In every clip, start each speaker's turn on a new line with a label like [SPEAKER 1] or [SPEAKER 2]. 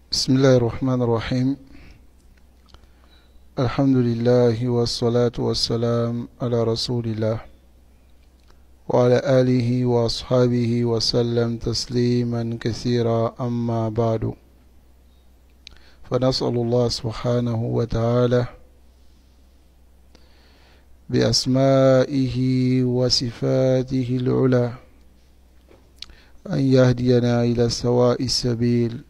[SPEAKER 1] بسم الله الرحمن الرحيم. الحمد لله والصلاة والسلام على رسول الله وعلى آله وأصحابه وسلم تسليما كثيرا. أما بعد، فنسأل الله سبحانه وتعالى بأسمائه وصفاته العلى أن يهدينا إلى سواء السبيل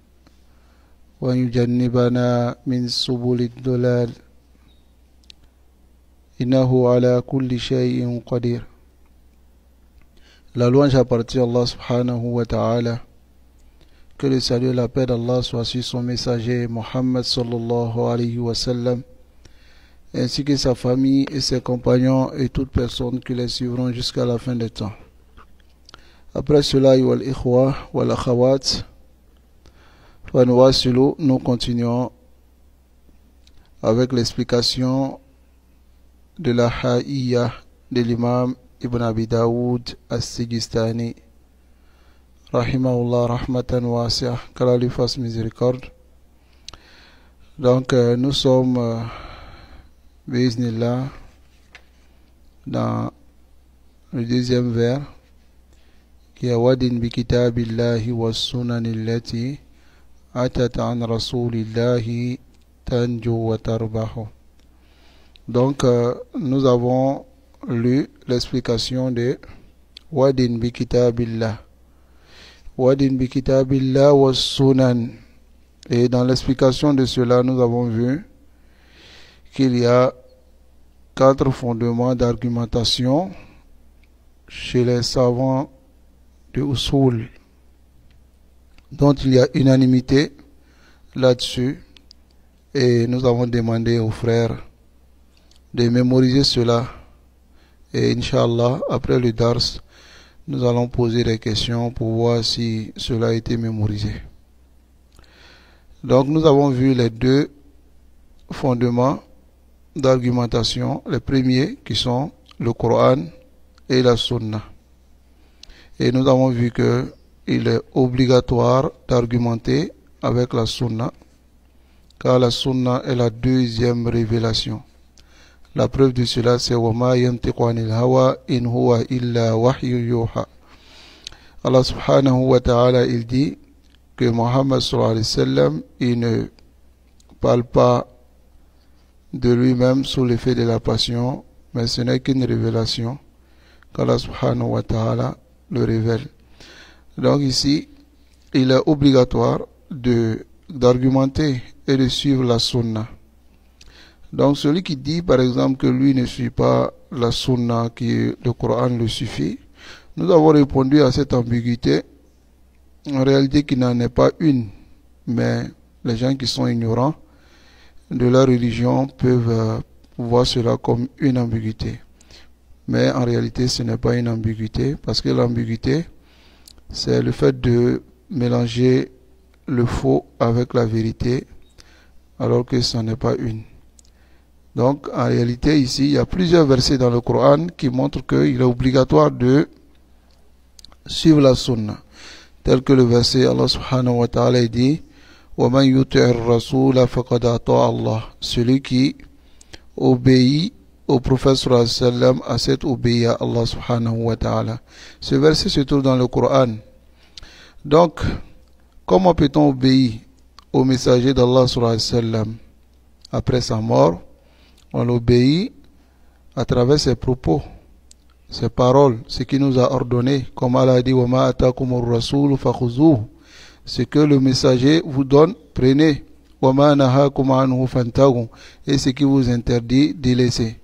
[SPEAKER 1] وأن يجنبنا من سبل الضلال، إنه على كل شيء قدير. La louange appartient à Allah subhanahu wa ta'ala. Que le salut et la paix d'Allah soient sur son messager Muhammad sallallahu alayhi wa sallam, ainsi que sa famille et ses compagnons et toutes personnes qui les suivront jusqu'à la fin des temps. Après cela, wal ikhwa wal akhawat, nous continuons avec l'explication de la Ha'iyya de l'imam Ibn Abi Daoud As-Sijistani, rahimahullah rahmatan wasi'ah, qu'Allah lui fasse miséricorde. Donc nous sommes bi'iznillah dans le deuxième vers qui est wadin bi kitabillahi was sunanillati atat an rasulillahi tanju wa tarbahu. Donc nous avons lu l'explication de wadin bi kitabillah. Wadin bi kitabillah was sunan. Et dans l'explication de cela, nous avons vu qu'il y a 4 fondements d'argumentation chez les savants de Usul, dont il y a unanimité là-dessus, et nous avons demandé aux frères de mémoriser cela, et Inch'Allah après le dars nous allons poser des questions pour voir si cela a été mémorisé. Donc nous avons vu les 2 fondements d'argumentation, les premiers qui sont le Coran et la Sunna, et nous avons vu que il est obligatoire d'argumenter avec la Sunna, car la Sunna est la 2e révélation. La preuve de cela, c'est وَمَا يَنْتِقُ عَنِ الْهَوَى إِنْ هُوَ إِلَّا وَحْيٌ يُوحَى. Allah subhanahu wa ta'ala, il dit que Muhammad sallallahu alayhi wa sallam, il ne parle pas de lui-même sous l'effet de la passion, mais ce n'est qu'une révélation qu'Allah subhanahu wa ta'ala le révèle. Donc ici, il est obligatoire d'argumenter et de suivre la sunna. Donc celui qui dit par exemple que lui ne suit pas la sunna, que le Coran le suffit, nous avons répondu à cette ambiguïté, en réalité qu'il n'en est pas une, mais les gens qui sont ignorants de la religion peuvent voir cela comme une ambiguïté. Mais en réalité ce n'est pas une ambiguïté, parce que l'ambiguïté, c'est le fait de mélanger le faux avec la vérité, alors que ce n'est pas une. Donc en réalité ici, il y a plusieurs versets dans le Coran qui montrent qu'il est obligatoire de suivre la sunna. Tel que le verset Allah subhanahu wa ta'ala dit وَمَنْ يُطِعِ الرَّسُولَ فَقَدْ أَطَاعَ اللَّهَ. Celui qui obéit au prophète sallallahu alayhi wa sallam a cette obéi à Allah subhanahu wa ta'ala. Ce verset se trouve dans le Coran. Donc, comment peut-on obéir au messager d'Allah sallallahu alayhi wa sallam après sa mort? On l'obéit à travers ses propos, ses paroles, ce qu'il nous a ordonné, comme Allah a dit وَمَا أَتَاكُمُ الرَّسُولُ فَخُذُوهُ. Ce que le messager vous donne, prenez. وَمَا نَهَاكُمْ عَنْهُ فَانْتَهُوا. Et ce qui vous interdit, délaissez.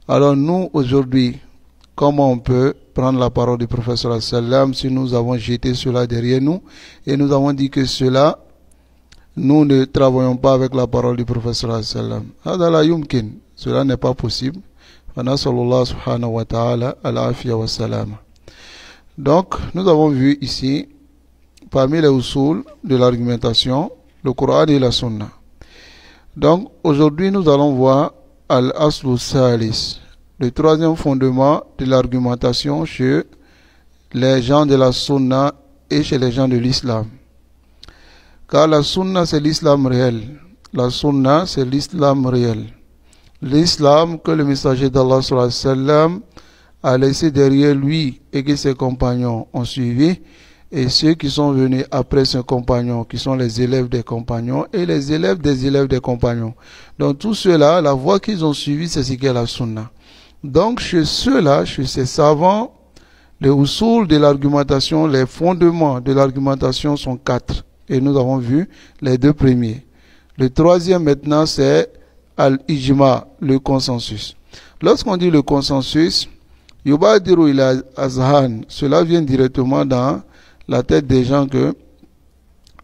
[SPEAKER 1] Alors nous, aujourd'hui, comment on peut prendre la parole du prophète sallallahu alayhi wa sallam si nous avons jeté cela derrière nous et nous avons dit que cela, nous ne travaillons pas avec la parole du prophète sallallahu alayhi wa sallam. Hada la yumkin. Cela n'est pas possible. Fanasallallahu subhanahu wa ta'ala al-afiya wa salama. Donc nous avons vu ici parmi les usul de l'argumentation le Coran et la Sunna. Donc aujourd'hui nous allons voir Al-Aslu Salis, le 3e fondement de l'argumentation chez les gens de la Sunna et chez les gens de l'islam. Car la sunna, c'est l'islam réel. La sunna, c'est l'islam réel. L'islam que le messager d'Allah sallallahu alayhi wa sallam a laissé derrière lui et que ses compagnons ont suivi, et ceux qui sont venus après ses compagnons, qui sont les élèves des compagnons et les élèves des compagnons. Donc tous ceux-là, la voie qu'ils ont suivie, c'est ce qu'est la sunna. Donc chez ceux-là, chez ces savants, les usul de l'argumentation, les fondements de l'argumentation sont 4. Et nous avons vu les 2 premiers. Le 3e maintenant, c'est al-ijma, le consensus. Lorsqu'on dit le consensus, yubadiru ila azhan, cela vient directement dans la tête des gens que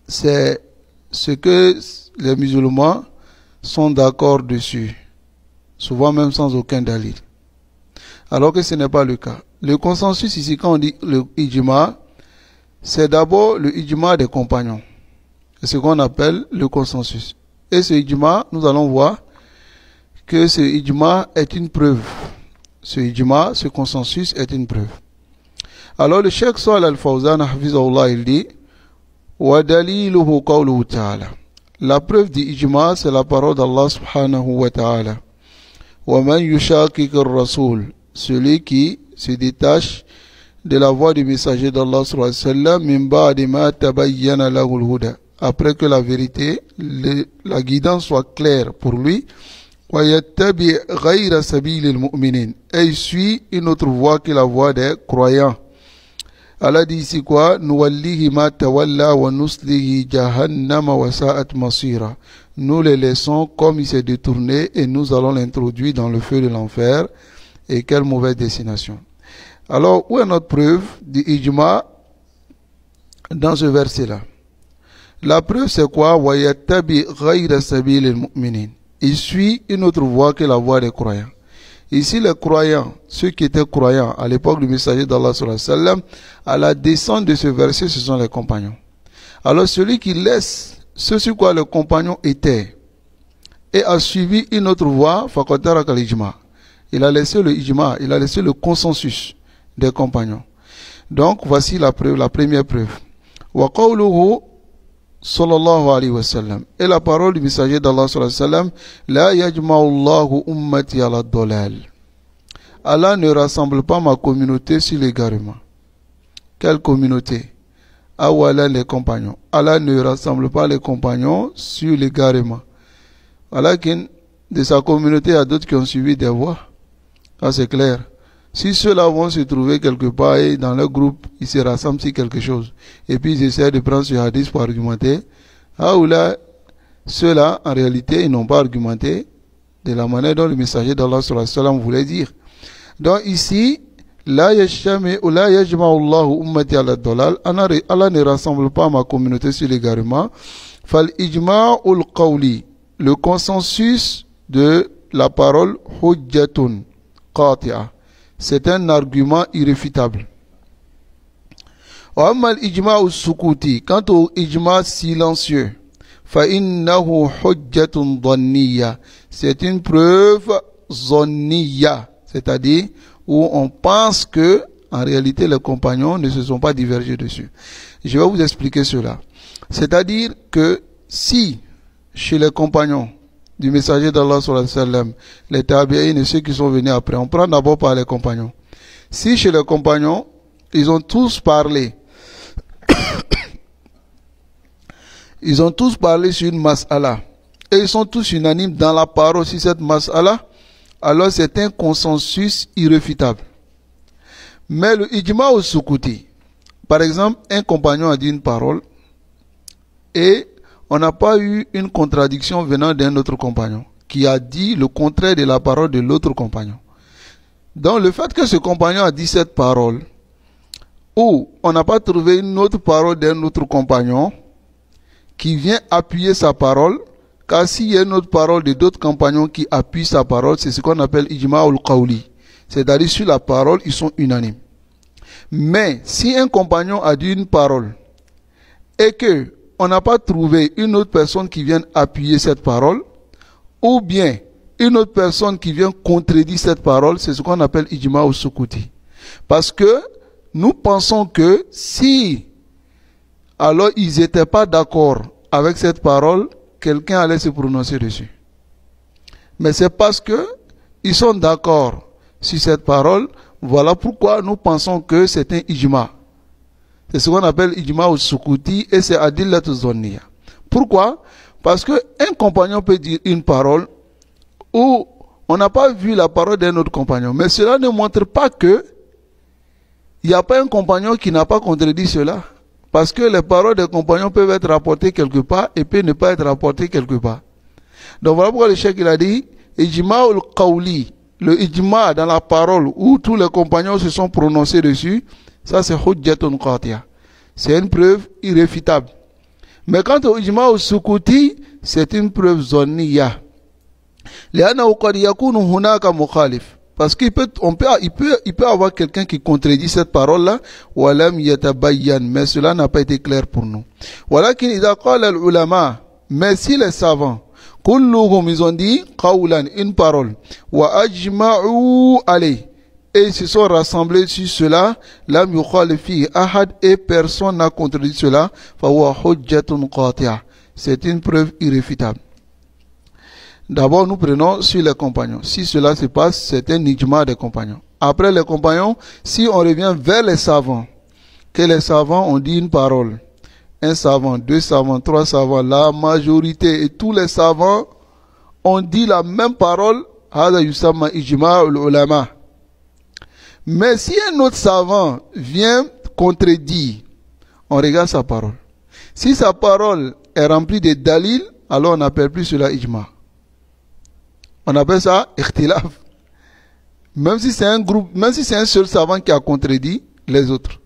[SPEAKER 1] c'est ce que les musulmans sont d'accord dessus, souvent même sans aucun dalil. Alors que ce n'est pas le cas. Le consensus ici, quand on dit le ijma, c'est d'abord le ijma des compagnons. C'est ce qu'on appelle le consensus. Et ce ijma, nous allons voir que ce ijma est une preuve. Ce ijma, ce consensus est une preuve. Alors le Cheikh Salih Al-Fawzan, il dit wa daliluhu qawluhu ta'ala. La preuve du ijma, c'est la parole d'Allah subhanahu wa ta'ala. Wa man yushakik ar-rasul, celui qui se détache de la voix du messager d'Allah sallallahu alayhi wa sallam, min ba'di ma tabayyana lahu al-huda, après que la vérité, la guidance soit claire pour lui, wa yattabi ghayra sabili al-mu'minin, et il suit une autre voie que la voie des croyants. Allah dit ici quoi? Nuwallihi ma tawalla wa nuslihi jahannama wa sa'at masira. Nous les laissons comme il s'est détourné et nous allons l'introduire dans le feu de l'enfer. Et quelle mauvaise destination. Alors, où est notre preuve du ijma dans ce verset-là? La preuve, c'est quoi? Wa yattabi ghayra sabil al-mu'minin. Il suit une autre voie que la voie des croyants. Ici, les croyants, ceux qui étaient croyants à l'époque du messager d'Allah sallallahu alayhi wa sallam, à la descente de ce verset, ce sont les compagnons. Alors, celui qui laisse ce sur quoi le compagnon était et a suivi une autre voie, faqatara kal ijma. Il a laissé le ijma, il a laissé le consensus des compagnons. Donc, voici la preuve, la première preuve. Wa qawluhu sallallahu alayhi wa sallam. Et la parole du messager d'Allah sallallahu alayhi wa sallam, la yajma'ullahu ummati ala dolal. Allah ne rassemble pas ma communauté sur l'égarement. Quelle communauté? Awala, les compagnons. Allah ne rassemble pas les compagnons sur l'égarement. Allah, de sa communauté, il y a d'autres qui ont suivi des voies. Ah, c'est clair. Si ceux-là vont se trouver quelque part et dans leur groupe, ils se rassemblent sur quelque chose, et puis ils essaient de prendre ce hadith pour argumenter, ah ou là, ceux-là, en réalité, ils n'ont pas argumenté de la manière dont le messager d'Allah sallallahu alayhi wa sallam voulait dire. Donc ici, Allah ne rassemble pas ma communauté sur l'égarement. Fal ijma'ul qawli, le consensus de la parole, hujjatun qati'a, c'est un argument irréfutable. Quant au ijma silencieux, c'est une preuve zanniya, c'est-à-dire où on pense que en réalité les compagnons ne se sont pas divergés dessus. Je vais vous expliquer cela. C'est-à-dire que si chez les compagnons du messager d'Allah sallallahu alayhi wa sallam, les tabi'in et ceux qui sont venus après, on prend d'abord par les compagnons. Si chez les compagnons, ils ont tous parlé, ils ont tous parlé sur une mas'ala, et ils sont tous unanimes dans la parole sur cette mas'ala, alors c'est un consensus irréfutable. Mais le ijma au sukuti, par exemple, un compagnon a dit une parole, et on n'a pas eu une contradiction venant d'un autre compagnon qui a dit le contraire de la parole de l'autre compagnon. Donc le fait que ce compagnon a dit cette parole, ou on n'a pas trouvé une autre parole d'un autre compagnon qui vient appuyer sa parole, car s'il y a une autre parole de d'autres compagnons qui appuient sa parole, c'est ce qu'on appelle ijma'ul qawli. C'est-à-dire sur la parole, ils sont unanimes. Mais si un compagnon a dit une parole et que on n'a pas trouvé une autre personne qui vienne appuyer cette parole, ou bien une autre personne qui vient contredire cette parole, c'est ce qu'on appelle ijma ou sukuti. Parce que nous pensons que si alors ils n'étaient pas d'accord avec cette parole, quelqu'un allait se prononcer dessus. Mais c'est parce que ils sont d'accord sur cette parole. Voilà pourquoi nous pensons que c'est un ijma. C'est ce qu'on appelle ijma ou sukuti et c'est adillat zonniya. Pourquoi? Parce qu'un compagnon peut dire une parole où on n'a pas vu la parole d'un autre compagnon. Mais cela ne montre pas que il n'y a pas un compagnon qui n'a pas contredit cela. Parce que les paroles des compagnons peuvent être rapportées quelque part et peuvent ne pas être rapportées quelque part. Donc voilà pourquoi le cheikh il a dit ijma ul qawli, le ijma dans la parole où tous les compagnons se sont prononcés dessus, ça c'est hujjatun qati'a. C'est une preuve irréfutable. Mais quant au ijma au sukuti, c'est une preuve zonniya. لأنه قد يكون هناك مخالف. Parce qu'il peut avoir quelqu'un qui contredit cette parole-là, ولم يتبين, mais cela n'a pas été clair pour nous. ولكن إذا قال العلماء, mais si les savants, كلهم ils ont dit قولا, une parole, وأجمعوا عليه, et ils se sont rassemblés sur cela, لم يخالف فيه أحد, et personne n'a contredit cela, فهو حجة قاطعة. C'est une preuve irréfutable. D'abord, nous prenons sur les compagnons. Si cela se passe, c'est un ijma des compagnons. Après les compagnons, si on revient vers les savants, que les savants ont dit une parole, un savant, deux savants, trois savants, la majorité et tous les savants ont dit la même parole, hada yusamma ijma ul-ulama. Mais si un autre savant vient contredire, on regarde sa parole. Si sa parole est remplie de dalil, alors on n'appelle plus cela ijma. On appelle ça ikhtilaf. Même si c'est un groupe, même si c'est un seul savant qui a contredit les autres.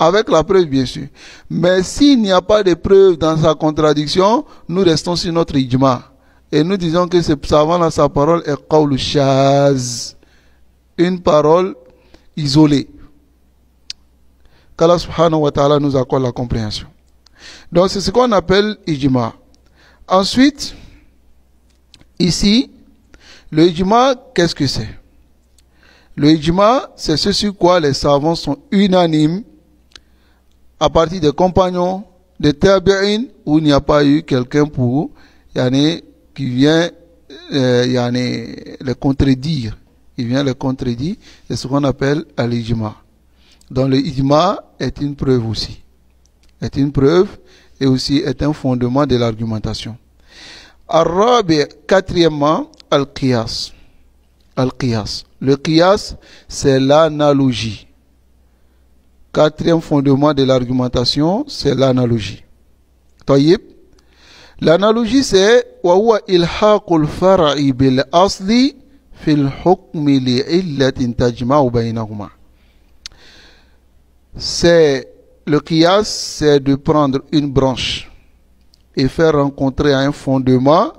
[SPEAKER 1] Avec la preuve, bien sûr. Mais s'il n'y a pas de preuve dans sa contradiction, nous restons sur notre ijma. Et nous disons que ce savant-là, sa parole est qawlu shaz. Une parole isolée. Qu'Allah subhanahu wa ta'ala nous accorde la compréhension. Donc c'est ce qu'on appelle ijma. Ensuite, ici, le ijma, qu'est-ce que c'est? Le ijma, c'est ce sur quoi les savants sont unanimes à partir des compagnons, des tabi'in, où il n'y a pas eu quelqu'un pour, qui vient les contredire. Il vient les contredire, c'est ce qu'on appelle l'ijma. Donc le ijma est une preuve aussi. Est une preuve et aussi est un fondement de l'argumentation. Arabi, quatrièmement, al-qiyas. Al-qiyas. Le qiyas, c'est l'analogie. Quatrième fondement de l'argumentation, c'est l'analogie. Taïb. L'analogie, c'est وَهُوَ إِلْحَاقُ الْفَرْعِ بِالْأَصْلِ فِي الْحُكْمِ لِعِلَّةٍ تَجْمَعُ بَيْنَهُمَا. C'est le qiyas, c'est de prendre une branche et faire rencontrer un fondement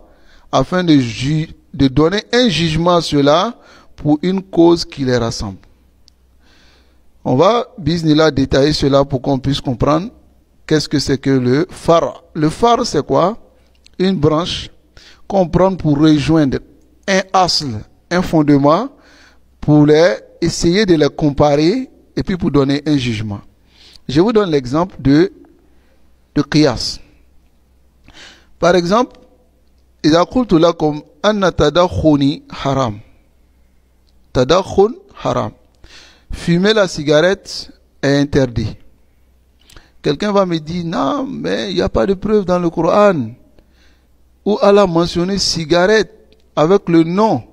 [SPEAKER 1] afin de donner un jugement à cela pour une cause qui les rassemble. On va, bismillah, détailler cela pour qu'on puisse comprendre qu'est-ce que c'est que le phare. Le phare, c'est quoi? Une branche qu'on prend pour rejoindre un asl, un fondement, pour essayer de les comparer et puis pour donner un jugement. Je vous donne l'exemple de qiyas. Par exemple, إذا قلت لكم أن تدخني حرام. تدخن haram. Fumer la cigarette est interdit. Quelqu'un va me dire, non, mais il n'y a pas de preuve dans le Coran où Allah a mentionné cigarette avec le nom.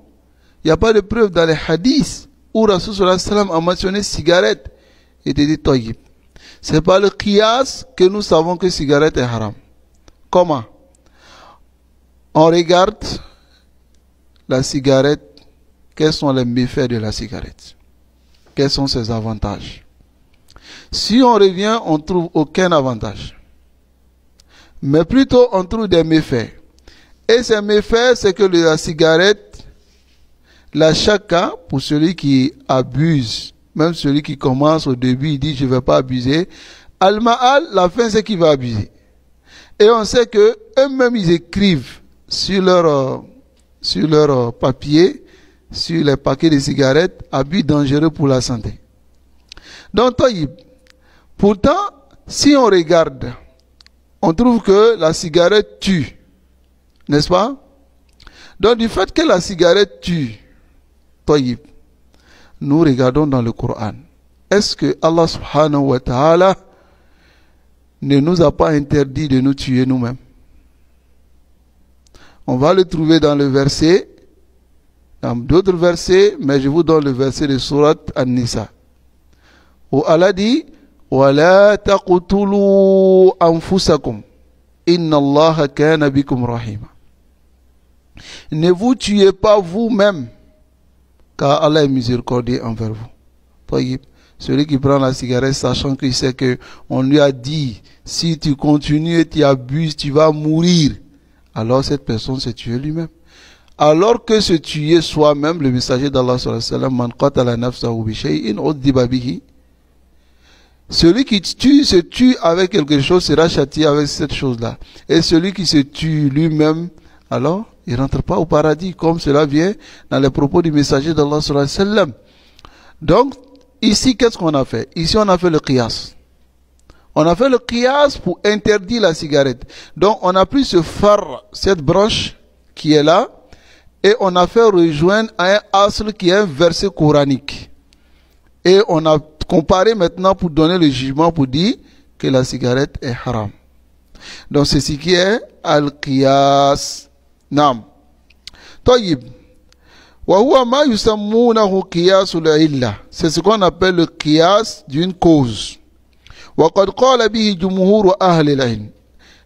[SPEAKER 1] Il n'y a pas de preuve dans les hadiths où Rasul sallallahu alayhi wa sallam a mentionné cigarette. Et te dit, tayyib. C'est par le qiyas que nous savons que cigarette est haram. Comment? On regarde la cigarette. Quels sont les méfaits de la cigarette? Quels sont ses avantages? Si on revient, on ne trouve aucun avantage. Mais plutôt, on trouve des méfaits. Et ces méfaits, c'est que la cigarette, la shaka, pour celui qui abuse, même celui qui commence au début, il dit je ne vais pas abuser. Al-Ma'al, la fin, c'est qu'il va abuser. Et on sait que eux-mêmes, ils écrivent sur leur papier, sur les paquets de cigarettes, abus dangereux pour la santé. Donc, pourtant, si on regarde on trouve que la cigarette tue. N'est-ce pas? Donc du fait que la cigarette tue, Tayyib, nous regardons dans le Coran. Est-ce que Allah subhanahu wa ta'ala ne nous a pas interdit de nous tuer nous-mêmes? On va le trouver dans le verset, dans d'autres versets, mais je vous donne le verset de Surat An-Nisa, où Allah dit وَلَا تَقْتُلُوا أَنفُسَكُمْ إِنَّ اللَّهَ كَانَ بِكُمْ رَحِيمًا. Ne vous tuez pas vous-même, car Allah est miséricordieux envers vous. Celui qui prend la cigarette sachant qu'il sait que on lui a dit si tu continues et tu abuses, tu vas mourir. Alors cette personne s'est tuée lui-même. Alors que se tuer soi-même, le messager d'Allah sallallahu alayhi wa sallam, man qatala nafsahu bi shay'in uddiba bihi. Celui qui se tue avec quelque chose sera châtié avec cette chose-là. Et celui qui se tue lui-même, alors il ne rentre pas au paradis, comme cela vient dans les propos du messager d'Allah sallallahu alayhi wa sallam. Donc, ici, qu'est-ce qu'on a fait? Ici, on a fait le qiyas. On a fait le qiyas pour interdire la cigarette. Donc, on a pris ce phare, cette branche qui est là, et on a fait rejoindre un asl qui est un verset coranique. Et on a comparé maintenant pour donner le jugement pour dire que la cigarette est haram. Donc, c'est ce qui est al-qiyas. Naam. Tayyib. وَهُوَ مَا يُسَمُّونَهُ قِيَاسُ الْعِلَّةِ. C'est ce qu'on appelle le qiyas d'une cause. وَقَدْ قَالَ بِهِ جُمْهُورُ أَهْلِ الْعِلْمِ.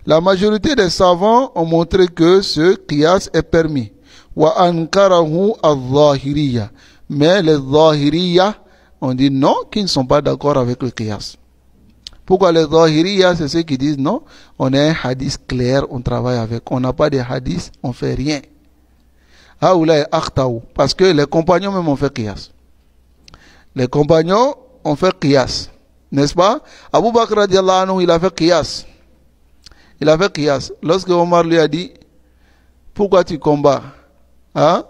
[SPEAKER 1] La majorité des savants ont montré que ce qiyas est permis. وَأَنْكَرَهُ الظَّاهِرِيَّةِ. Mais les zahiriyya ont dit non, qui ne sont pas d'accord avec le qiyas. Pourquoi les zahiriyya? C'est ceux qui disent non, on a un hadith clair, on travaille avec. On n'a pas de hadith, on fait rien. Parce que les compagnons même ont fait qiyas. Les compagnons ont fait qiyas. N'est-ce pas? Abu Bakr radiallahu anhu, il a fait qiyas. Il a fait qiyas. Lorsque Omar lui a dit, pourquoi tu combats? Hein?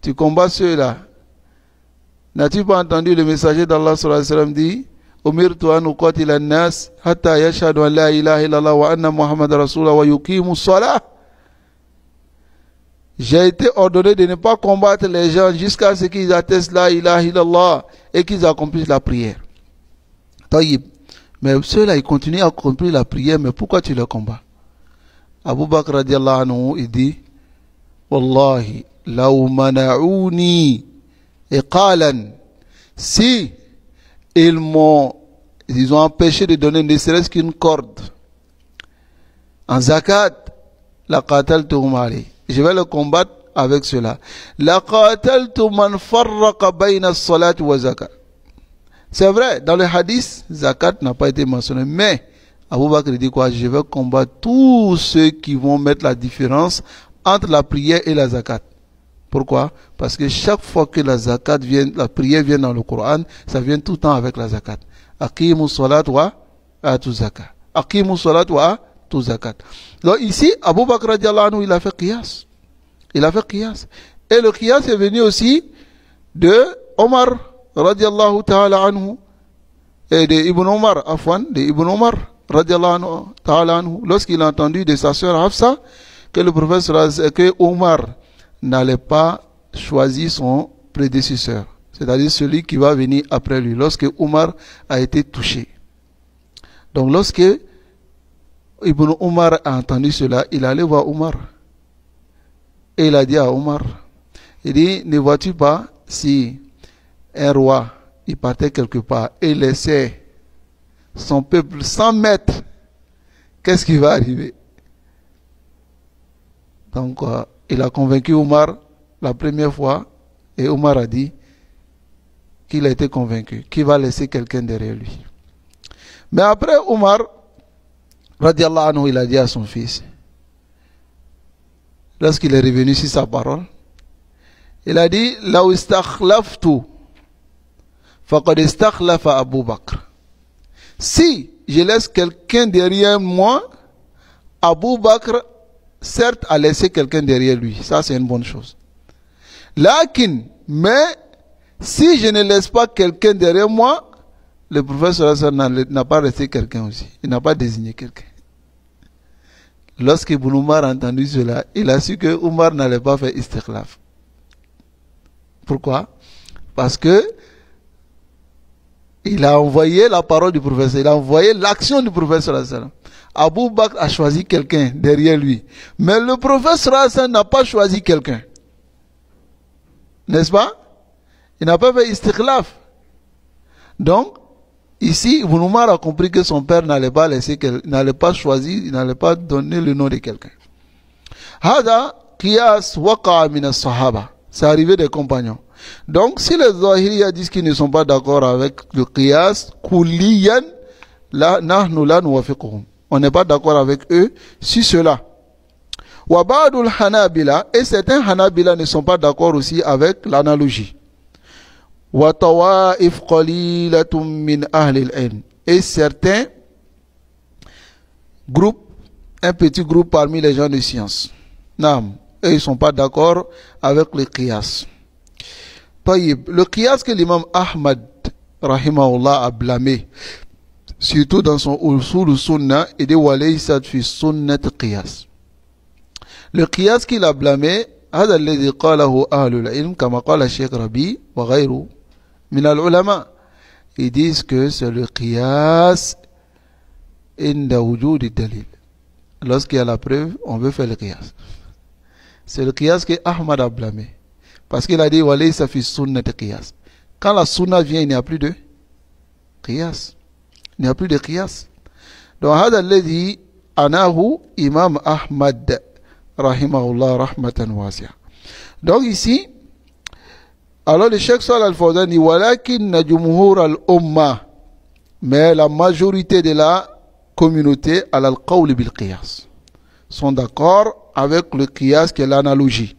[SPEAKER 1] Tu combats ceux-là. N'as-tu pas entendu le messager d'Allah sallallahu alayhi wa sallam dit, Umirtu an uqatila an-nas hatta yashhadu an la ilaha illallah wa anna Muhammad rasulullah wa yuqimu as-salah. J'ai été ordonné de ne pas combattre les gens jusqu'à ce qu'ils attestent la ilaha illallah et qu'ils accomplissent la prière. Taïb. Mais ceux-là, ils continuent à accomplir la prière, mais pourquoi tu les combats? Abu Bakr radiallahu anhu, il dit, Wallahi, law mana'uni iqalan. Si ils ont empêché de donner ne serait-ce qu'une corde en zakat, la qataltuhum alayhi. Je vais le combattre avec cela. La qataltu man farraqa bayna as-salat wa zakat. C'est vrai, dans le hadith, zakat n'a pas été mentionné, mais Abu Bakr dit quoi? Je vais combattre tous ceux qui vont mettre la différence entre la prière et la zakat. Pourquoi? Parce que chaque fois que la zakat vient, la prière vient dans le Coran, ça vient tout le temps avec la zakat. Aqimu salat wa atu zakat. Aqimu salat wa atu zakat. Donc ici, Abu Bakr radiallahu anhu, il a fait qiyas. Il a fait qiyas. Et le qiyas est venu aussi de Omar radiallahu ta'ala anhu, et de Ibn Omar, afwan, de Ibn Omar radiallahu ta'ala anhu, lorsqu'il a entendu de sa sœur Hafsa que le prophète, que Omar n'allait pas choisir son prédécesseur, c'est-à-dire celui qui va venir après lui, lorsque Omar a été touché. Donc lorsque Ibn Omar a entendu cela, il allait voir Omar. Et il a dit à Omar, il dit, ne vois-tu pas si un roi, il partait quelque part et laissait son peuple 100 mètres, qu'est-ce qui va arriver? Donc, il a convaincu Omar la première fois, et Omar a dit qu'il a été convaincu, qu'il va laisser quelqu'un derrière lui. Mais après Omar, radiallahu anhu, il a dit à son fils, lorsqu'il est revenu sur sa parole, il a dit, la istakhlaftu faqad istakhlafa Abu Bakr. Si je laisse quelqu'un derrière moi, Abu Bakr, certes, a laissé quelqu'un derrière lui. Ça, c'est une bonne chose. Lakin, mais, si je ne laisse pas quelqu'un derrière moi, le prophète n'a pas resté quelqu'un aussi. Il n'a pas désigné quelqu'un. Lorsque Ibn Umar a entendu cela, il a su que Umar n'allait pas faire istikhlaf. Pourquoi? Parce que il a envoyé la parole du prophète, il a envoyé l'action du prophète sallallahu alayhi wa sallam. Abu Bakr a choisi quelqu'un derrière lui. Mais le prophète sallallahu alayhi wa sallam n'a pas choisi quelqu'un. N'est-ce pas? Il n'a pas fait istikhlaf. Donc, ici, Ibn Umar a compris que son père n'allait pas laisser, n'allait pas choisir, il n'allait pas donner le nom de quelqu'un. Hada qiyas waqa'a min as-sahaba. C'est arrivé des compagnons. Donc, si les Zahiriya disent qu'ils ne sont pas d'accord avec le qiyas, kulliyan, la nahnu la nuwafiquhum. On n'est pas d'accord avec eux sur cela. Wa ba'dul Hanabila, et certains Hanabila ne sont pas d'accord aussi avec l'analogie. Wa tawa'if qalilatum min ahli al-ilm. Et certains groupes, un petit groupe parmi les gens de science. Naam. Et ils ne sont pas d'accord avec le qiyas. Le qiyas que l'imam Ahmad rahimahullah a blâmé, surtout dans son usul sunnah, il dit walaysat fi sunnat qiyas. Le qiyas qu'il a blâmé, هذا الذي قاله أهل العلم كما قال الشيخ ربيع وغيره من العلماء. Ils disent que c'est le qiyas عند وجود الدليل. Lorsqu'il y a la preuve, on veut faire le qiyas. C'est le qiyas que Ahmad a blâmé. Parce qu'il a dit walaysa fi sunnat qiyas. Quand la sunna vient, il n'y a plus de qiyas. Il n'y a plus de qiyas. Donc هذا الذي أناه Imam Ahmad rahimahullah rahmatan wasi'a. Donc ici, alors le Cheikh Salih Al-Fawzan dit walakin jumhur al-umma, mais la majorité de la communauté ala al-qawl bil qiyas sont d'accord avec le qiyas qui est l'analogie.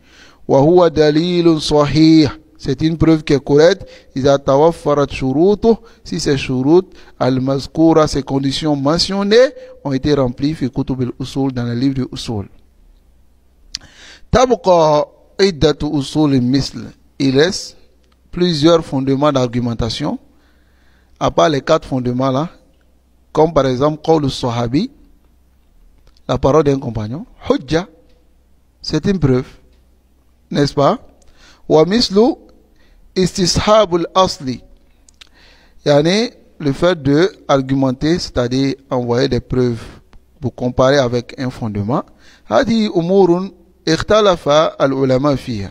[SPEAKER 1] Wa huwa dalilun sahih, c'est une preuve qui est correcte. Iza tawaffarat shurutuh, si ces shurut al-mazkura, ces conditions mentionnées ont été remplies fi kutub al-usul, dans les livres de usul. Tabqa iddatu usul misl, il reste plusieurs fondements d'argumentation, à part les 4 fondements là, comme par exemple qawl sahabi, la parole d'un compagnon, hujja, c'est une preuve, n'est-ce pas? Wa mislu istishabul asli, yani le fait de argumenter, c'est-à-dire envoyer des preuves pour comparer avec un fondement. Hadi umurun ikhtalafa al-ulama fiha,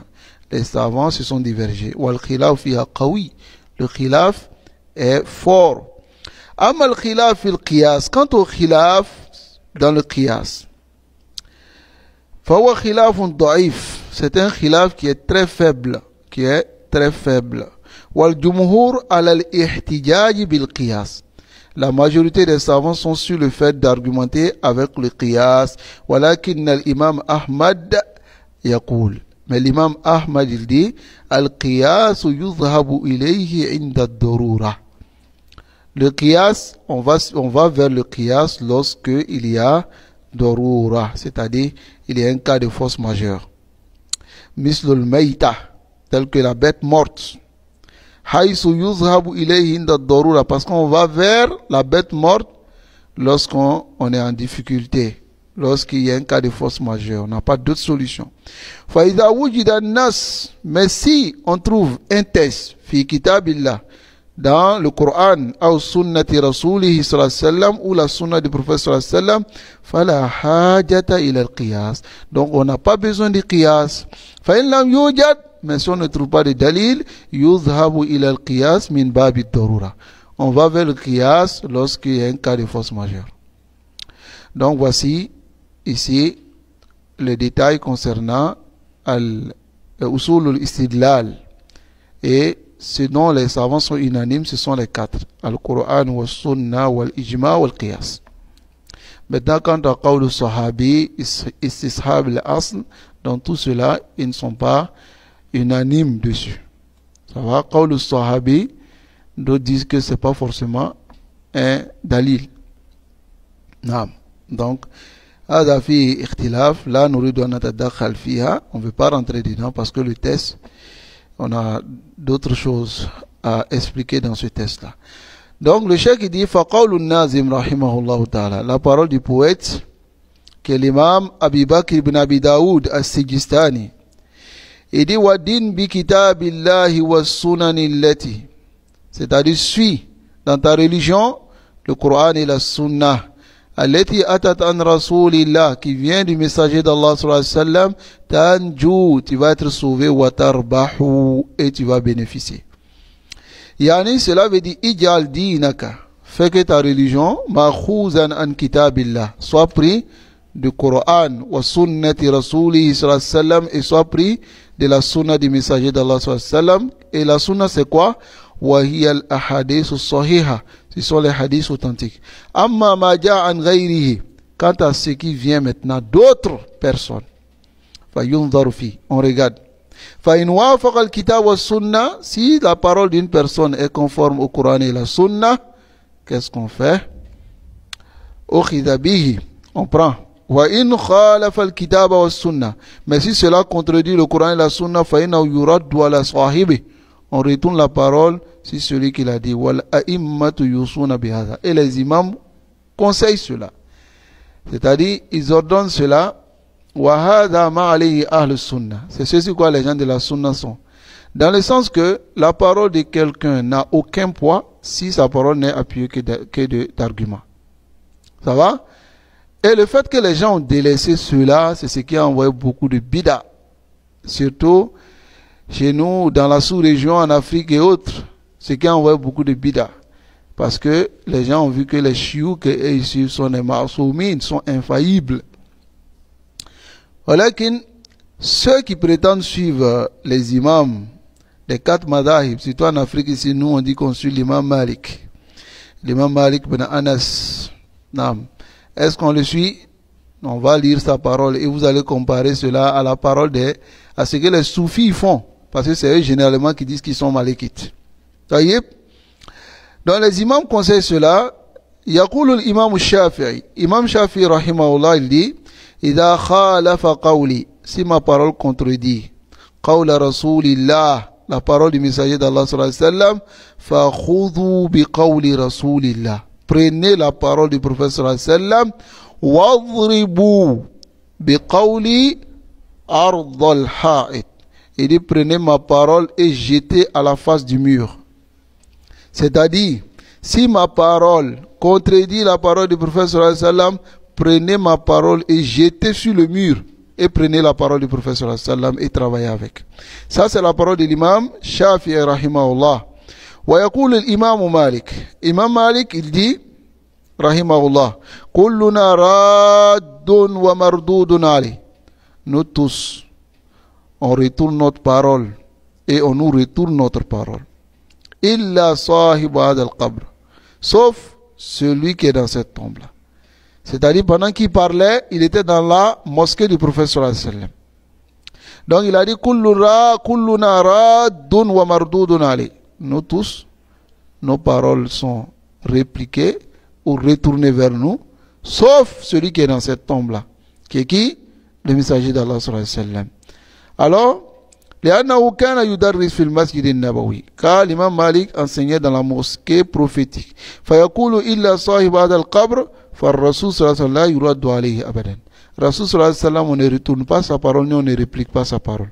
[SPEAKER 1] les savants se sont divergés. Wal khilaf fiha qawi, le khilaf est fort. Amma al-khilaf fil qiyas, quant au khilaf dans le qiyas, fawa khilafun da'if, c'est un khilaf qui est très faible, Wal jumhur ala al-ihtijaj bil qiyas, la majorité des savants sont sur le fait d'argumenter avec le qiyas. Walakin al-imam Ahmad yaqul, mais l'imam Ahmad il dit al-qiyas yuzhabu ilayhi inda ad-darura. Le qiyas, on va vers le qiyas lorsque il y a darura, c'est-à-dire il y a un cas de force majeure. Mislul mayta, tel que la bête morte. Haythu yuzhabu ilayhi inda ad-darura, parce qu'on va vers la bête morte lorsqu'on est en difficulté, lorsqu'il y a un cas de force majeure, on n'a pas d'autre solution. Fa idha wujida an-nas, mais si on trouve un texte fi kitabillah, dans le Coran, ou sunnati rasulih sallallahu alayhi wa sallam, ou la sunna du prophète sallallahu alayhi wa sallam, fala hajata ila al-qiyas, donc on n'a pas besoin de qiyas. Fa in lam yujad, mais si on ne trouve pas de dalil, yuzhabu ila al-qiyas min babi ad-darura, on va vers le qiyas lorsqu'il y a un cas de force majeure. Donc voici ici les détails concernant al-usul al-istidlal, et ce dont les savants sont unanimes, ce sont les 4, al-Qur'an wa sunna wal ijma wal qiyas. Maintenant, quant à qawl sahabi, istishab al-asl, dans tout cela, ils ne sont pas unanimes dessus. Ça va, qawl sahabi, d'autres disent que c'est pas forcément un dalil. Non. Donc, هذا فيه اختلاف لا نريد أن نتدخل فيها, on ne veut pas rentrer dedans parce que le test, on a d'autres choses à expliquer dans ce test-là. Donc le cheikh dit فَقَوْلُ النَّازِمْ رَحِمَهُ اللَّهُ تَعَالَى, la parole du poète qui est l'imam Abi Bakr ibn Abi Daoud as-Sijistani. Il dit Wadin bi kitabillahi wa sunanillati, c'est-à-dire suis dans ta religion le Coran et la Sunna. Allati atat an rasulillah, qui vient du messager d'Allah sallallahu alayhi wa sallam, tanju, tu vas être sauvé, wa tarbahu, et tu vas bénéficier. Yani, cela veut dire ijal dinaka, fais que ta religion ma'khuzan an kitabillah, soit pris du Coran wa sunnati rasulihi sallallahu alayhi wa sallam, et soit pris de la sunna du messager d'Allah sallallahu alayhi wa sallam. Et la sunna c'est quoi? Wa hiya al ahadith as-sahiha, ce sont les hadiths authentiques. Amma ma ja'a an ghayrihi, quant à ce qui vient maintenant d'autres personnes, fa yunzaru fi, on regarde. Fa in wafaqa al-kitab wa sunna, si la parole d'une personne est conforme au Coran et la sunna, qu'est-ce qu'on fait? Ukhidha bihi, on prend. Wa in khalafa al-kitab wa sunna, mais si cela contredit le Coran et la sunna, fa inna yuraddu ala sahibi, on retourne la parole si celui qui l'a dit. Wal a'immatu yusuna bihadha, et les imams conseillent cela, c'est-à-dire ils ordonnent cela. Wa hadha ma alayhi ahl sunnah, c'est ceci quoi les gens de la sunna sont, dans le sens que la parole de quelqu'un n'a aucun poids si sa parole n'est appuyée que d'arguments. Ça va? Et le fait que les gens ont délaissé cela, c'est ce qui a envoyé beaucoup de bida, surtout chez nous, dans la sous-région, en Afrique et autres, ce qui a envoyé beaucoup de bida. Parce que les gens ont vu que les chioux qu'ils suivent sont des marsoumines, sont infaillibles. Voilà que ceux qui prétendent suivre les imams des 4 madahib, surtout en Afrique ici, nous on dit qu'on suit l'imam Malik. L'imam Malik ben Anas. Est-ce qu'on le suit? On va lire sa parole et vous allez comparer cela à la parole à ce que les soufis font. Parce que c'est eux généralement qui disent qu'ils sont malikites. Voyez? Donc les imams conseillent cela. Yaqulu l'imam Shafi'i. Imam Shafi'i rahimahullah, il dit Ida khalafa qawli, si ma parole contredit qawla rasulillah, la parole du messager d'Allah sallallahu alayhi wa sallam, fa khudhu bi qawli rasulillah, prenez la parole du prophète sallallahu alayhi wa sallam, wadribu bi qawli ardal ha'id, il dit prenez ma parole et jetez à la face du mur. C'est-à-dire, si ma parole contredit la parole du prophète sallallahu alayhi wa sallam, prenez ma parole et jetez sur le mur, et prenez la parole du prophète sallallahu alayhi wa sallam et travaillez avec. Ça c'est la parole de l'imam Shafi'i rahimahullah. Wa yaqul l'imam Malik. Imam Malik il dit rahimahullah, kulluna raddun wa mardudun alayh. Nous tous on retourne notre parole et on nous retourne notre parole. Illa sahib hadha al-qabr, sauf celui qui est dans cette tombe là. C'est-à-dire pendant qu'il parlait, il était dans la mosquée du prophète sallallahu alayhi wa sallam. Donc il a dit kulluna raddun wa mardudun alayh. Nous tous, nos paroles sont répliquées ou retournées vers nous, sauf celui qui est dans cette tombe là, qui est qui? Le messager d'Allah sallallahu alayhi wa sallam. Alors, لأنه كان يدرس في المسجد النبوي, car l'imam Malik enseignait dans la mosquée prophétique. فيقول إلا صاحب هذا القبر فالرسول صلى الله عليه وسلم لا يرد عليه أبدا. Rasul صلى الله عليه وسلم, on ne retourne pas sa parole ni on ne réplique pas sa parole.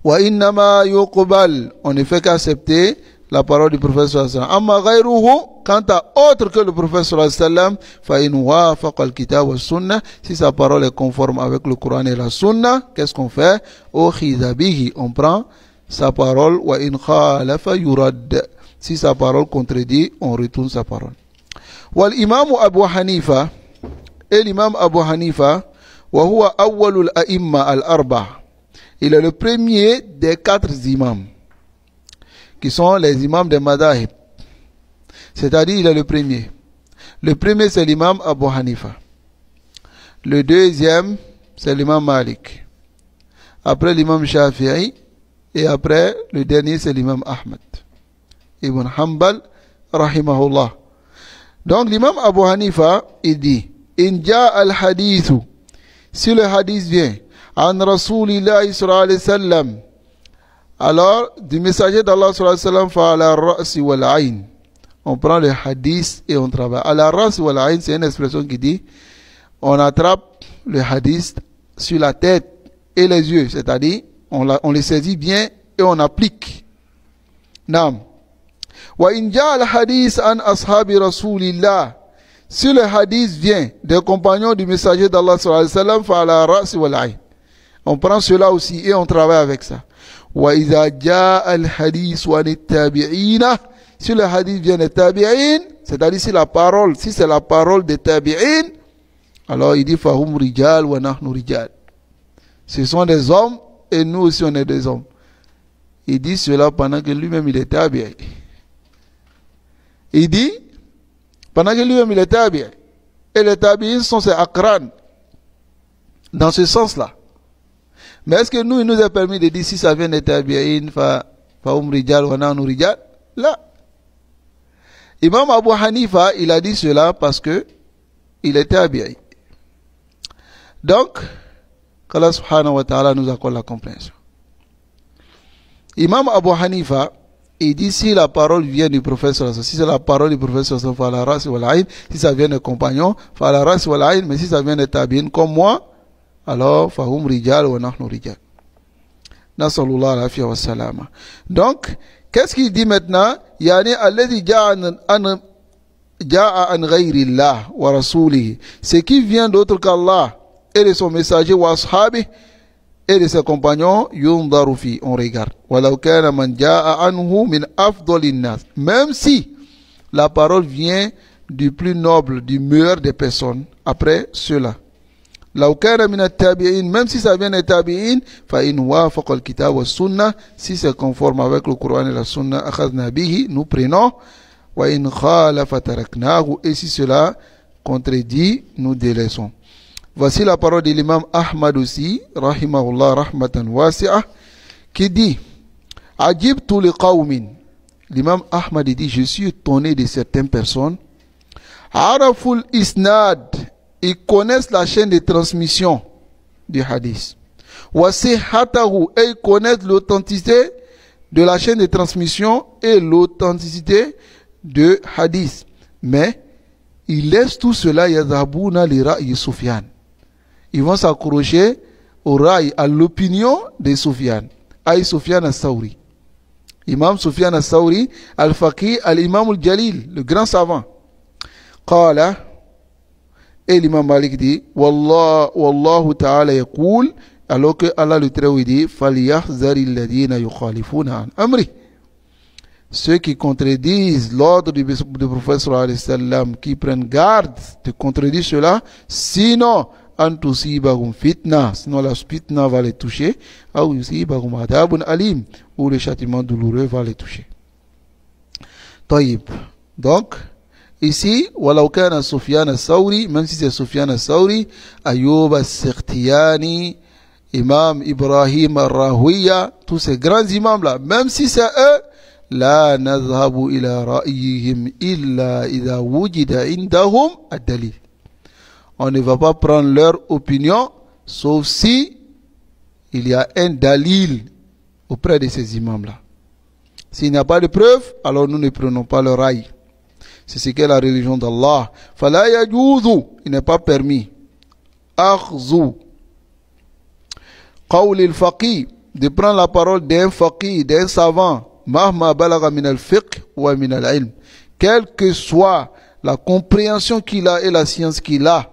[SPEAKER 1] وإنما يقبل, on ne fait qu'accepter la parole du prophète sallallahu alayhi wa sallam. Amma ghayruhu, quant à autre que le prophète sallallahu alayhi wa sallam, fa in wafaqa al-kitab wa sunna, si sa parole est conforme avec le Coran et la sunna, qu'est-ce qu'on fait? Ukhidha bihi, on prend sa parole. Wa in khalafa yurad, si sa parole contredit, on retourne sa parole. Wal imam Abu Hanifa, et l'imam Abu Hanifa, wa huwa awwalul a'imma al-arba, il est le premier des 4 imams qui sont les imams des madahib. C'est-à-dire, il est le premier. Le premier, c'est l'imam Abu Hanifa. Le deuxième, c'est l'imam Malik. Après l'imam Shafi'i. Et après, le dernier, c'est l'imam Ahmad Ibn Hanbal, rahimahullah. Donc, l'imam Abu Hanifa, il dit, in ja al-hadithu, si le hadith vient, an Rasulillahi sallallahu alayhi wa sallam, alors, du messager d'Allah sallallahu alayhi wa sallam, fa ala ra'si wal ayn. On prend le hadith et on travaille. Ala ra'si wal ayn, c'est une expression qui dit on attrape le hadith sur la tête et les yeux, c'est-à-dire on les saisit bien et on applique. Naam. Wa in ja'a al-hadith an ashabi rasulillah. Si le hadith vient des compagnons du messager d'Allah sallallahu alayhi wa sallam, fa ala ra's wal ayn. On prend cela aussi et on travaille avec ça. Wa idha ja'a al-hadith wa at-tabi'ina. Si le hadith vient des tabi'in, c'est-à-dire si c'est la parole des tabi'in, alors il dit fahum rijal wa nahnu rijal. Ce sont des hommes et nous aussi on est des hommes. Il dit cela pendant que lui-même il est tabi'in. Il dit pendant que lui-même il est tabi'in. Et les tabi'in sont ses akran. Dans ce sens-là. Mais est-ce que nous, il nous est permis de dire si ça vient des tabi'in, fahum rijal wa nahnu rijal? Là. Imam Abu Hanifa, il a dit cela parce que il était tabi'i. Donc, qu'Allah subhanahu wa ta'ala nous accorde la compréhension. Imam Abu Hanifa, il dit si la parole vient du prophète, si c'est la parole du prophète, si ça vient des compagnons, mais si ça vient des tabi'in comme moi, alors, fahum rijal wa nahnu rijal. Nasallallahu alayhi wa sallam. Donc, qu'est-ce qu'il dit maintenant? Yani alladhi ja'a an ghayrillah wa rasulihi. Ce qui vient d'autre qu'Allah et de son messager wa ashabi et de ses compagnons, yundaru fi, on regarde. Walau kana man ja'a anhu min afdalin nas. Même si la parole vient du plus noble, du meilleur des personnes, après cela. Law kana min at-tabi'in, même si ça vient des tabi'in, fa in wafaqa al-kitab wa sunnah, si c'est conforme avec le Coran et la Sunna, akhadna bihi, nous prenons, wa in khalafa taraknahu, et si cela contredit, nous délaissons. Voici la parole de l'imam Ahmad aussi, rahimahullah rahmatan wasi'ah, qui dit, ajibtu li qawmin. L'imam Ahmad dit, je suis étonné de certaines personnes, araful isnad, ils connaissent la chaîne de transmission du hadith. Wasihatahu, et ils connaissent l'authenticité de la chaîne de transmission et l'authenticité de hadith. Mais ils laissent tout cela, yazabuna li ra'yi Sufyan. Ils vont s'accrocher au ra'i, à l'opinion de Sufyan. Aïe Sufyan al-Sawri. Imam Sufyan al-Sawri, al-Faqih, al-Imam al-Jalil, le grand savant. Qala, et l'imam Malik dit, Wallahu ta'ala yaqul, alors que Allah le Très-Haut dit, Faliyahzari alladhina yukhalifuna an amri. Ceux qui contredisent l'ordre du prophète sallallahu alayhi wa sallam, qui prennent garde de contredire cela, sinon, an tusibahum fitna, sinon la fitna va les toucher, ou yusibahum adabun alim, ou le châtiment douloureux va les toucher. Taïb. Donc, ici, walau kana Sufyan al-Sawri, même si c'est Sufyan al-Sawri, Ayyub al-Sikhtiyani, Imam Ibrahim al-Rahuya, tous ces grands imams là, même si c'est eux, la nazhabu ila ra'yihim illa idha wujida indahum ad-dalil. On ne va pas prendre leur opinion, sauf si il y a un dalil auprès de ces imams là. S'il n'y a pas de preuve, alors nous ne prenons pas leur aïe. C'est ce qu'est la religion d'Allah. Fala yajuzu, il n'est pas permis. Akhzu qawl al-faqih, de prendre la parole d'un faqih, d'un savant, mahma balagha min al-fiqh wa min al-ilm, quelle que soit la compréhension qu'il a et la science qu'il a,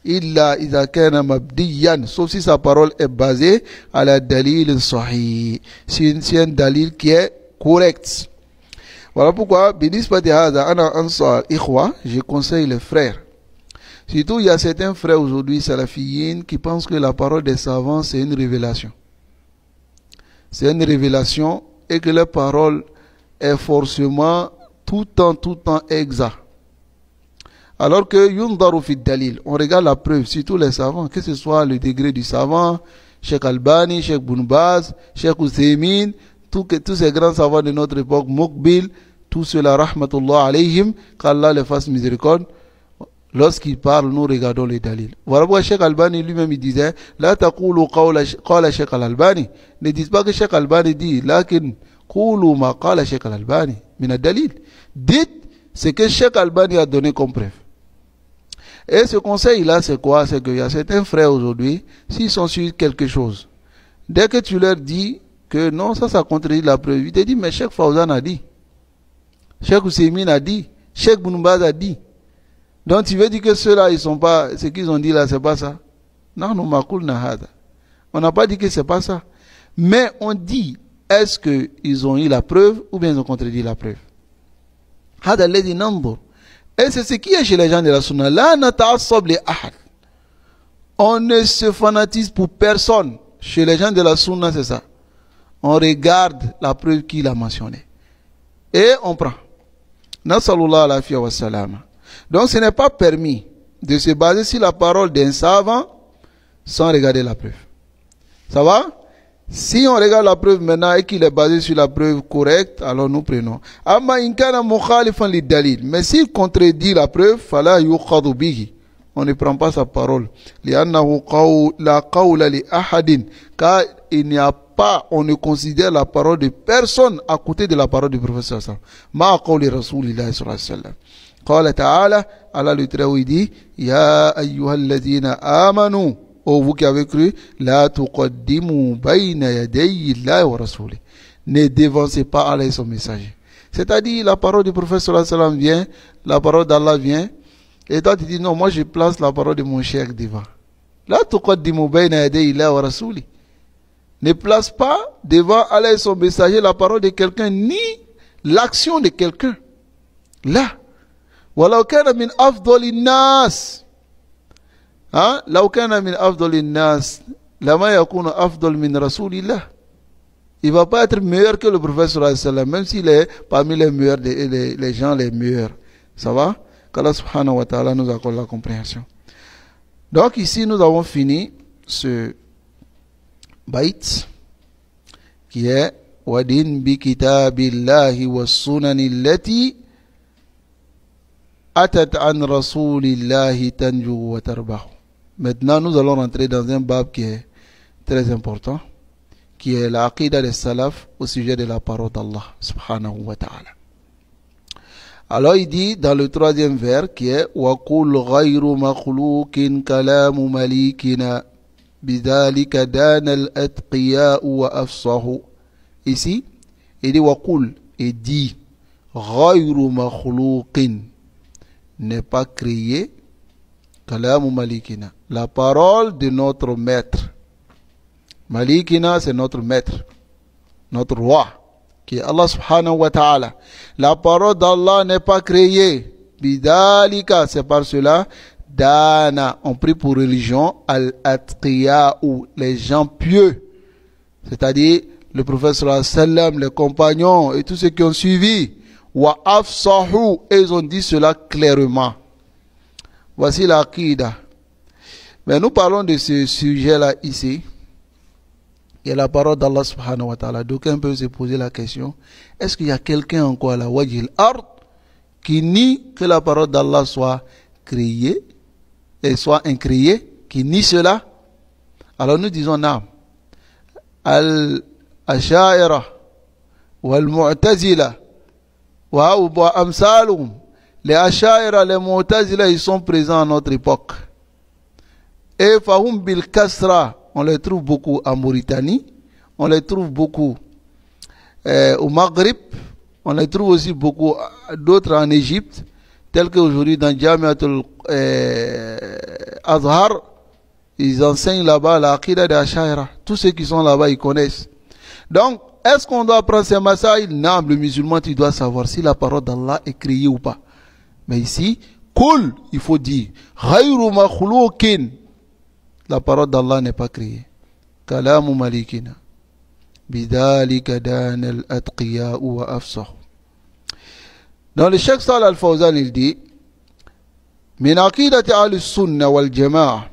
[SPEAKER 1] illa idha kana mabdiyan, sauf si sa parole est basée à la dalil sahih, c'est un dalil qui est correct. Voilà pourquoi, je conseille les frères. Surtout, il y a certains frères aujourd'hui, salafiyyin, qui pensent que la parole des savants, c'est une révélation. C'est une révélation et que leur parole est forcément tout le temps exact. Alors que yundaru fi dalil, on regarde la preuve, surtout les savants, que ce soit le degré du savant, Cheikh Albani, Cheikh Ibn Baz, Cheikh Uthaymin, tous ces grands savants de notre époque, Muqbil, tous ceux-là, rahmatullah alayhim, qu'Allah les fasse miséricorde, lorsqu'ils parlent, nous regardons les dalils. Voilà pourquoi Cheikh Albani lui-même il disait, la taqulu qawla Cheikh Albani, ne dites pas que Cheikh Albani dit, lakin qulu ma qala Cheikh Albani, min ad-dalil. Dites ce que Cheikh Albani a donné comme preuve. Et ce conseil-là, c'est quoi? C'est qu'il y a certains frères aujourd'hui, s'ils sont sur quelque chose, dès que tu leur dis que non, ça contredit la preuve, ils te disent, mais Cheikh Fawzan a dit, Cheikh Ousseymine a dit, Cheikh Bounoubaz a dit. Donc tu veux dire que ceux-là, ils sont pas, ce qu'ils ont dit là, c'est pas ça. Non, non, makul nahada. On n'a pas dit que c'est pas ça. Mais on dit, est-ce qu'ils ont eu la preuve ou bien ils ont contredit la preuve? Hada alladhi nanzur. Et c'est ce qui est chez les gens de la sunna. La nata'assab li ahad. On ne se fanatise pour personne. Chez les gens de la sunna, c'est ça. On regarde la preuve qu'il a mentionnée. Et on prend. Nasallallahu alayhi wa sallam. Donc ce n'est pas permis de se baser sur la parole d'un savant sans regarder la preuve. Ça va? Si on regarde la preuve maintenant et qu'il est basé sur la preuve correcte, alors nous prenons. Mais s'il contredit la preuve, on ne prend pas sa parole. Car il n'y a pas, on ne considère la parole de personne à côté de la parole du prophète. قال تعالى, Allah le Très-Haut dit, Ya ayyuhalladhina amanu, ô vous qui avez cru, la tuqaddimu bayna yadayi Allahi wa rasuli. Ne dévancez pas Allah et son messager. C'est-à-dire, la parole du prophète sallallahu alayhi wa sallam vient, la parole d'Allah vient, et toi tu dis, non, moi je place la parole de mon cheikh devant. La tuqaddimu bayna yadayi Allahi wa rasuli. Ne place pas devant Allah et son messager la parole de quelqu'un, ni l'action de quelqu'un. Là. ولو كان من أفضل الناس لو كان من أفضل الناس لما يكون أفضل من رسول الله. Il va pas être meilleur que le prophète sallallahu alayhi wa sallam, même s'il est parmi les meilleurs, les gens les meilleurs. Ça va? Qu'Allah subhanahu wa ta'ala nous accorde la compréhension. Donc ici nous avons fini ce bayt qui est Wadin bi kitabillahi was sunani allati Atat an rasulillahi tanju wa tarbahu. Maintenant, nous allons rentrer dans un bab qui est très important, qui est l'aqida des salaf au sujet de la parole d'Allah subhanahu wa ta'ala. Alors il dit dans le troisième vers qui est wa qul ghayru makhluqin kalamu malikina bidhalika dana al-atqiya wa afsahu. Ici, il dit wa qul, et dit ghayru makhluqin, n'est pas créé, kalamu malikina, la parole de notre maître. Malikina, c'est notre maître, notre roi, qui est Allah subhanahu wa ta'ala. La parole d'Allah n'est pas créée. Bidalika, c'est par cela, dana, on prie pour religion, al-atqiya, ou les gens pieux, c'est-à-dire le prophète sallallahu alayhi wa sallam, les compagnons et tous ceux qui ont suivi. Wa afsahu, et ils ont dit cela clairement. Voici l'aqida. Mais nous parlons de ce sujet-là ici. Il y a la parole d'Allah subhanahu wa ta'ala. D'aucuns peuvent se poser la question, est-ce qu'il y a quelqu'un encore à la wajil ard qui nie que la parole d'Allah soit créée et soit incréée, qui nie cela? Alors nous disons non. Al-Asha'ira wal-Mu'tazila les Asha'ira, les Mu'tazila, ils sont présents à notre époque. Et Fahum bil Kasra, on les trouve beaucoup en Mauritanie, on les trouve beaucoup au Maghreb, on les trouve aussi beaucoup d'autres en Égypte, tels qu'aujourd'hui dans Jamiatul Azhar, ils enseignent là-bas l'aqida des Asha'ira. Tous ceux qui sont là-bas, ils connaissent. Donc, est-ce qu'on doit prendre ces masaïl? Non, le musulman, tu dois savoir si la parole d'Allah est créée ou pas. Mais ici, kul, il faut dire, ghayru makhloukin, la parole d'Allah n'est pas créée. Kalamu malikina. Bidhalika dana al-atqiya wa afsah. Dans le Cheikh Salih Al-Fawzan, il dit, min aqidati al-sunna wal-jama'a,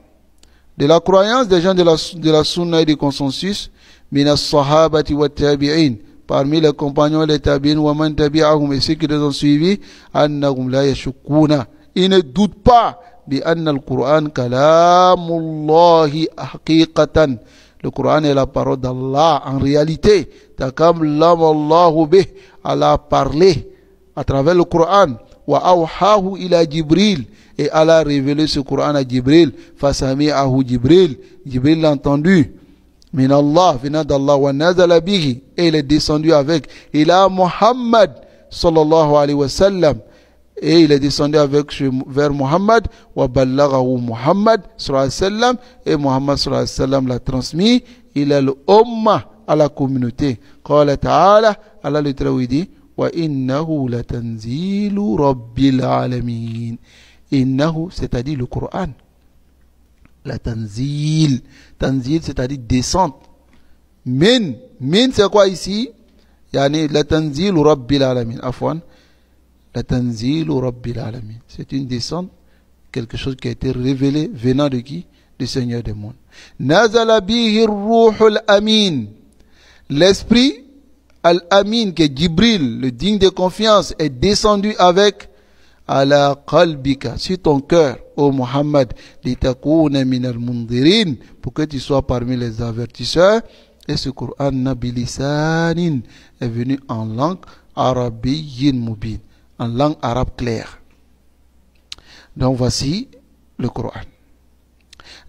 [SPEAKER 1] de la croyance des gens de la sunna et du consensus, min as-sahabati wa tabi'in, parmi les compagnons et les tabi'in, wa man tabi'ahum, et ceux qui les ont suivis, annahum la yashukuna, ils ne doutent pas, bi anna al-Qur'an kalamullahi haqiqatan, le Coran est la parole d'Allah en réalité, takam lam Allahu bih, Allah a parlé à travers le Coran, Wa awhahu ila Jibril. Et Allah a révélé ce Coran à Jibril. Fasami'ahu Jibril. Jibril l'a entendu. Min Allah, venant d'Allah. Wa nazala bihi. Et il est descendu avec. Ila Muhammad sallallahu alayhi wa sallam. Et il est descendu avec vers Muhammad. Wa ballaghahu Muhammad sallallahu alayhi wa sallam. Et Muhammad sallallahu alayhi wa sallam l'a transmis. Il est l'umma à la communauté. Qala ta'ala. Allah le traduit dit. Wa innahu latanzilu rabbil alamin. Innahu, c'est-à-dire le Coran. La tanzil. Tanzil, c'est-à-dire descente. Min. Min, c'est quoi ici? Yani, la tanzil rabbil alamin. Afwan. La tanzil rabbil alamin. C'est une descente. Quelque chose qui a été révélé venant de qui? Du Seigneur des mondes. Nazala bihi ruhul amin. L'esprit al-amin, qui est Jibril, le digne de confiance, est descendu avec ala qalbika, sur ton cœur, ô Muhammad, litakuna min al-mundirin, pour que tu sois parmi les avertisseurs. Et ce Coran nabilisanin est venu en langue arabiyyin mubin, en langue arabe claire. Donc voici le Coran.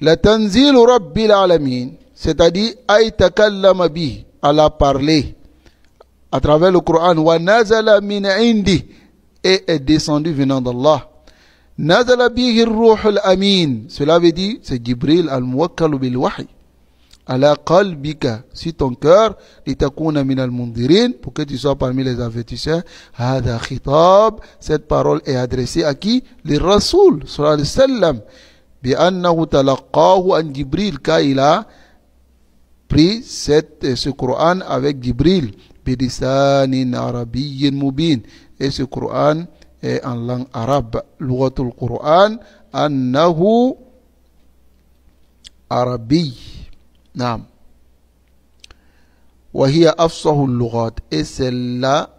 [SPEAKER 1] La tanzil rabbil alamin, c'est-à-dire ay takallama bi, Allah a parlé à travers le Coran. Wa nazala min indi, et est descendu venant d'Allah. Nazala bihi ruhul amin. Cela veut dire, c'est Jibril al-muwakkal bil wahy. Ala qalbika, sur ton cœur, litakuna min al-mundirin, pour que tu sois parmi les avertisseurs. Hada khitab, cette parole est adressée à qui? Les Rasoul, sallallahu alayhi wa sallam. Bi annahu talaqahu an Jibril, car il a pris ce Coran avec Jibril. Bilisanin arabiyyin mubin. Et ce Coran est en langue arabe. Lughatul Quran annahu arabi. Naam. Wa hiya afsahul lughat. Et c'est la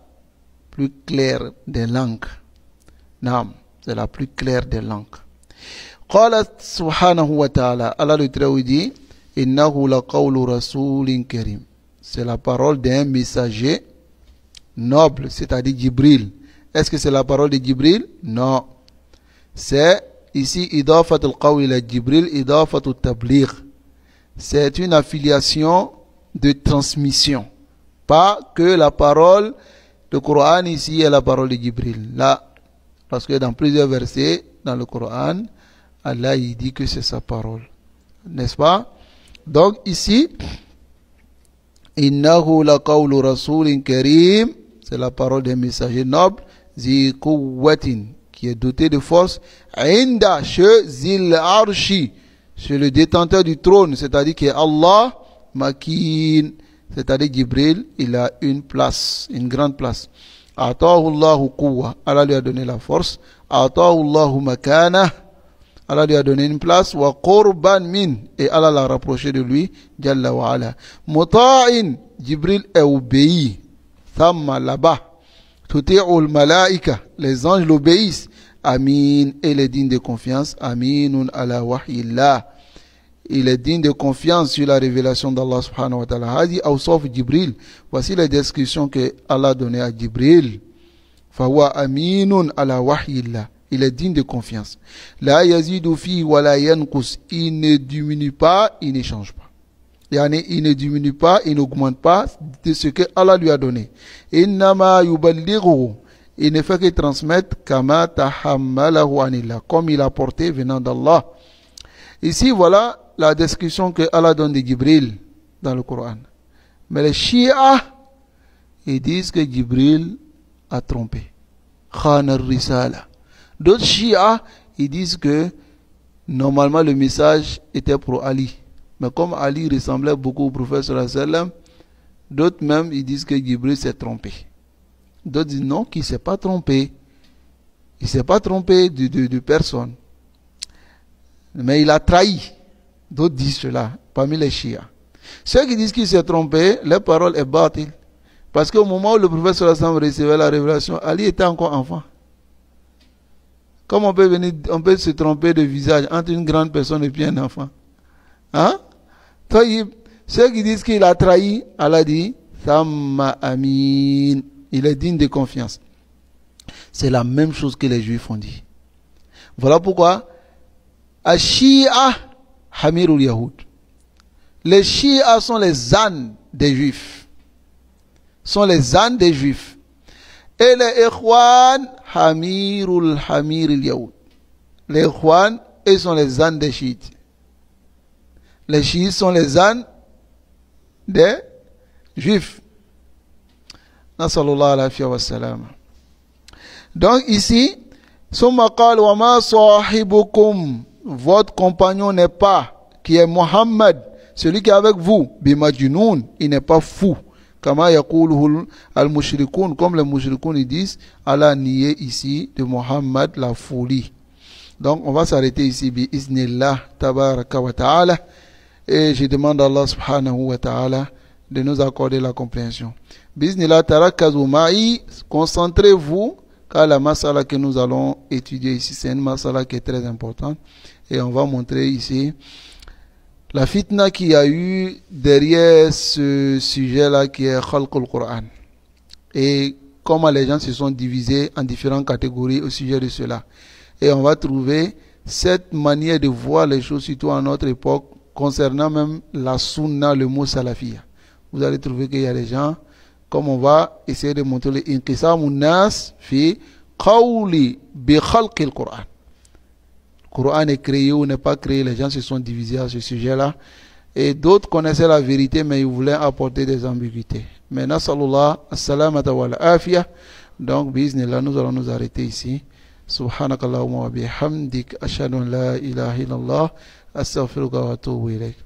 [SPEAKER 1] plus claire des langues. Naam. C'est la plus claire des langues. Qala subhanahu wa ta'ala. Allah le Très-Haut dit, innahu laqawlu rasulin karim. C'est la parole d'un messager noble, c'est-à-dire Jibril. Est-ce que c'est la parole de Jibril? Non. C'est ici idafat al-qawl ila Jibril, idafat al-tabligh. C'est une affiliation de transmission. Pas que la parole, le Coran ici est la parole de Jibril. Là, parce que dans plusieurs versets dans le Coran, Allah il dit que c'est sa parole. N'est-ce pas? Donc ici, innahu laqawlu rasulin karim, c'est la parole d'un messager noble, zi quwwatin, qui est doté de force, inda, chez zil arshi, chez le détenteur du trône, c'est-à-dire qui est Allah, makin, c'est-à-dire Jibril, il a une place, une grande place. Atahu Allahu quwwa, Allah lui a donné la force. Atahu Allahu makana, Allah lui a donné une place. Wa qurban min, et Allah l'a rapproché de lui. Jalla wa ala. Muta'in, Jibril est obéi. Thamma là-bas. Tuti'ul malaika, les anges l'obéissent. Amin, et il est digne de confiance. Aminun ala wahyillah. Il est digne de confiance sur la révélation d'Allah subhanahu wa ta'ala. Hadi awsaf Jibril. Voici les descriptions que Allah a données à Jibril. Fawa aminun ala wahyillah. Il est digne de confiance. La yazidu fi wa la yanqus. Il ne diminue pas, il ne change pas. Yani, il ne diminue pas, il n'augmente pas de ce que Allah lui a donné. Innama yuballighu. Il ne fait que transmettre kama tahammalahu anillah, comme il a porté venant d'Allah. Ici, voilà la description que Allah donne de Jibril dans le Coran. Mais les Shia, ils disent que Jibril a trompé. Khana al-Risala. D'autres Shia, ils disent que normalement le message était pour Ali. Mais comme Ali ressemblait beaucoup au prophète sallallahu alayhi wa sallam, d'autres même, ils disent que Jibril s'est trompé. D'autres disent non, qu'il ne s'est pas trompé. Il ne s'est pas trompé de personne. Mais il a trahi. D'autres disent cela, parmi les Shia. Ceux qui disent qu'il s'est trompé, leur parole est bâtie. Parce qu'au moment où le prophète sallallahu alayhi wa sallam recevait la révélation, Ali était encore enfant. Comme on peut se tromper de visage entre une grande personne et puis un enfant. Hein? Ceux qui disent qu'il a trahi, Allah dit, Thamma amin. Il est digne de confiance. C'est la même chose que les Juifs ont dit. Voilà pourquoi Ashia Hamirul Yahoud. Les Shia sont les ânes des Juifs. Sont les ânes des Juifs. Et les Ikhwan Hamirul Yahoud. Les Ikhwan, ils sont les ânes des Chiites. Les Chiites sont les ânes des Juifs. Nasallallahu alayhi wa sallam. Donc ici, votre compagnon n'est pas, qui est Mohammed, celui qui est avec vous, bimajnoun, il n'est pas fou. Kama yaquluhu al-mushrikun, comme les mushrikun ils disent, Allah nié ici de Mohammed la folie. Donc on va s'arrêter ici, bi iznillah tabaraka wa ta'ala, et je demande à Allah subhanahu wa ta'ala de nous accorder la compréhension. Bismillah tarakazu ma'i, concentrez-vous, car la masala que nous allons étudier ici, c'est une masala qui est très importante. Et on va montrer ici la fitna qu'il y a eu derrière ce sujet-là qui est Khalqul Qur'an. Et comment les gens se sont divisés en différentes catégories au sujet de cela. Et on va trouver cette manière de voir les choses, surtout à notre époque, concernant même la sunna, le mot salafia. Vous allez trouver qu'il y a des gens, comme on va essayer de montrer les inqisamun nas fi qawli bi khalqil Qur'an. Le Coran est créé ou n'est pas créé, les gens se sont divisés à ce sujet-là. Et d'autres connaissaient la vérité, mais ils voulaient apporter des ambiguïtés. Mais nasallallahu as-salamata wal afiyah. Donc, biznillah, nous allons nous arrêter ici. Subhanakallahumma wa bihamdik, ashhadu an la ilaha illallah, astaghfiruka wa atubu ilayk.